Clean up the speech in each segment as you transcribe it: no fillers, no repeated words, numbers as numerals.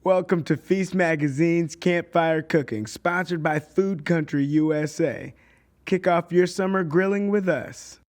Welcome to Feast Magazine's Campfire Cooking, sponsored by Food Country USA. Kick off your summer grilling with us.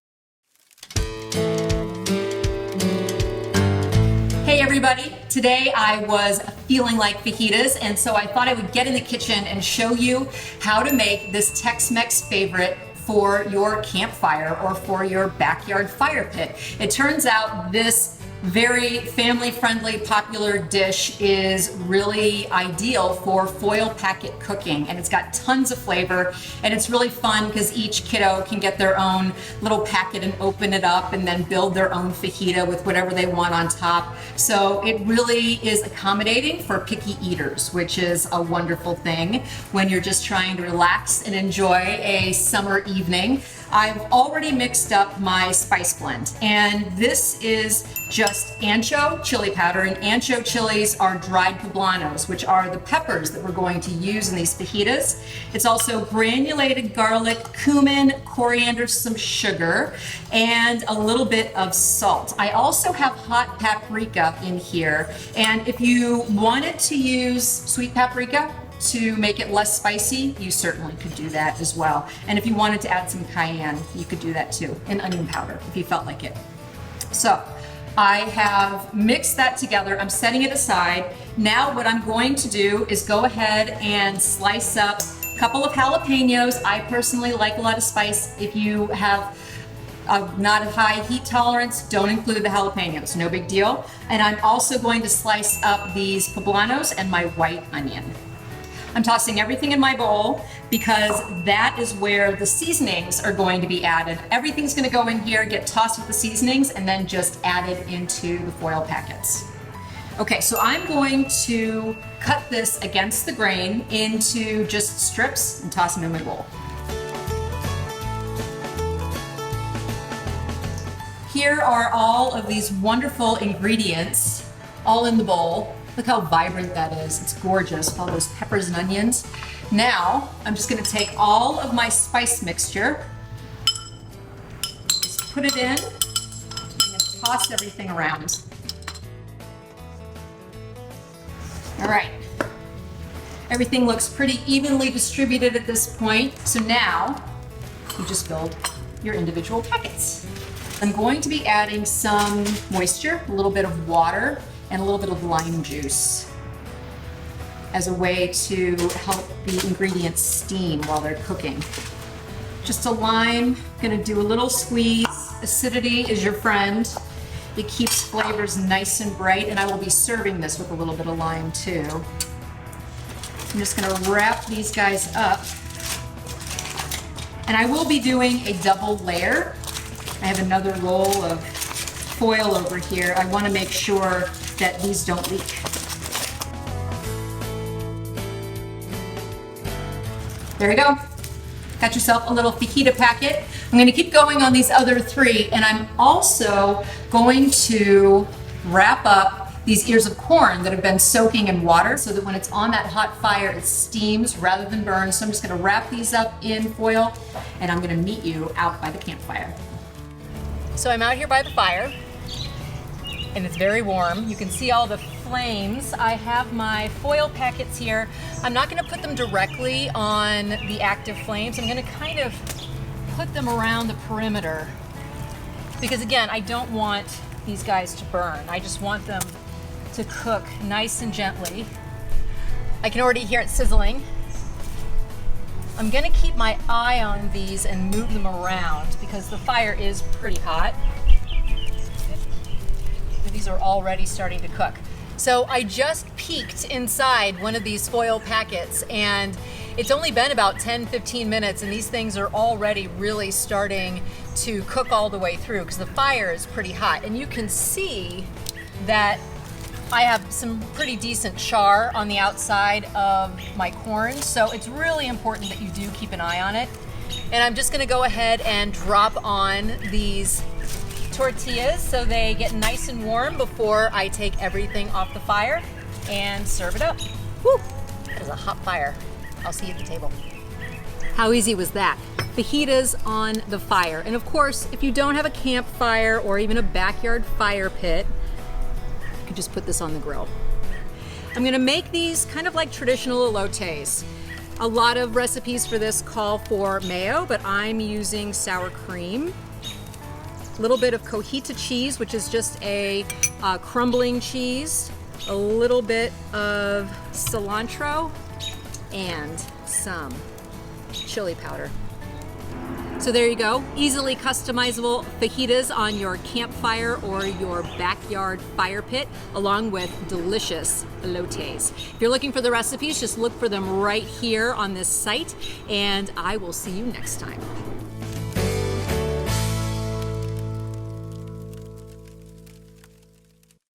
Hey everybody, today I was feeling like fajitas, and so I thought I would get in the kitchen and show you how to make this Tex Mex favorite for your campfire or for your backyard fire pit. It turns out this very family-friendly, popular dish is really ideal for foil packet cooking, and it's got tons of flavor, and it's really fun because each kiddo can get their own little packet and open it up and then build their own fajita with whatever they want on top. So it really is accommodating for picky eaters, which is a wonderful thing when you're just trying to relax and enjoy a summer evening. I've already mixed up my spice blend, and this is just ancho chili powder, and ancho chilies are dried poblanos, which are the peppers that we're going to use in these fajitas. It's also granulated garlic, cumin, coriander, some sugar, and a little bit of salt. I also have hot paprika in here, and if you wanted to use sweet paprika to make it less spicy, you certainly could do that as well. And if you wanted to add some cayenne, you could do that too, and onion powder if you felt like it. So I have mixed that together. I'm setting it aside. Now what I'm going to do is go ahead and slice up a couple of jalapenos. I personally like a lot of spice. If you have not a high heat tolerance, don't include the jalapenos, no big deal. And I'm also going to slice up these poblanos and my white onion. I'm tossing everything in my bowl because that is where the seasonings are going to be added. Everything's going to go in here, get tossed with the seasonings, and then just added into the foil packets. Okay, so I'm going to cut this against the grain into just strips and toss them in my bowl. Here are all of these wonderful ingredients all in the bowl. Look how vibrant that is. It's gorgeous, all those peppers and onions. Now, I'm just gonna take all of my spice mixture, just put it in, and I'm gonna toss everything around. All right, everything looks pretty evenly distributed at this point. So now, you just build your individual packets. I'm going to be adding some moisture, a little bit of water, and a little bit of lime juice as a way to help the ingredients steam while they're cooking. Just a lime, gonna do a little squeeze. Acidity is your friend. It keeps flavors nice and bright, and I will be serving this with a little bit of lime too. I'm just gonna wrap these guys up. And I will be doing a double layer. I have another roll of foil over here. I wanna make sure that these don't leak. There you go. Got yourself a little fajita packet. I'm gonna keep going on these other three, and I'm also going to wrap up these ears of corn that have been soaking in water so that when it's on that hot fire, it steams rather than burns. So I'm just gonna wrap these up in foil, and I'm gonna meet you out by the campfire. So I'm out here by the fire, and it's very warm. You can see all the flames. I have my foil packets here. I'm not gonna put them directly on the active flames. I'm gonna kind of put them around the perimeter because again, I don't want these guys to burn. I just want them to cook nice and gently. I can already hear it sizzling. I'm gonna keep my eye on these and move them around because the fire is pretty hot. These are already starting to cook. So I just peeked inside one of these foil packets, and it's only been about 10-15 minutes, and these things are already really starting to cook all the way through because the fire is pretty hot. And you can see that I have some pretty decent char on the outside of my corn, so it's really important that you do keep an eye on it. And I'm just gonna go ahead and drop on these tortillas so they get nice and warm before I take everything off the fire and serve it up. Woo! That is a hot fire. I'll see you at the table. How easy was that? Fajitas on the fire. And of course, if you don't have a campfire or even a backyard fire pit, you could just put this on the grill. I'm gonna make these kind of like traditional elotes. A lot of recipes for this call for mayo, but I'm using sour cream. A little bit of cojita cheese, which is just a crumbling cheese. A little bit of cilantro and some chili powder. So there you go, easily customizable fajitas on your campfire or your backyard fire pit, along with delicious elotes. If you're looking for the recipes, just look for them right here on this site, and I will see you next time.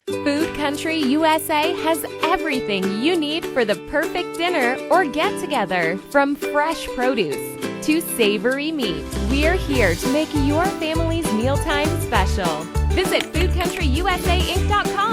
Food Country USA has everything you need for the perfect dinner or get-together. From fresh produce to savory meat, we're here to make your family's mealtime special. Visit foodcountryusainc.com.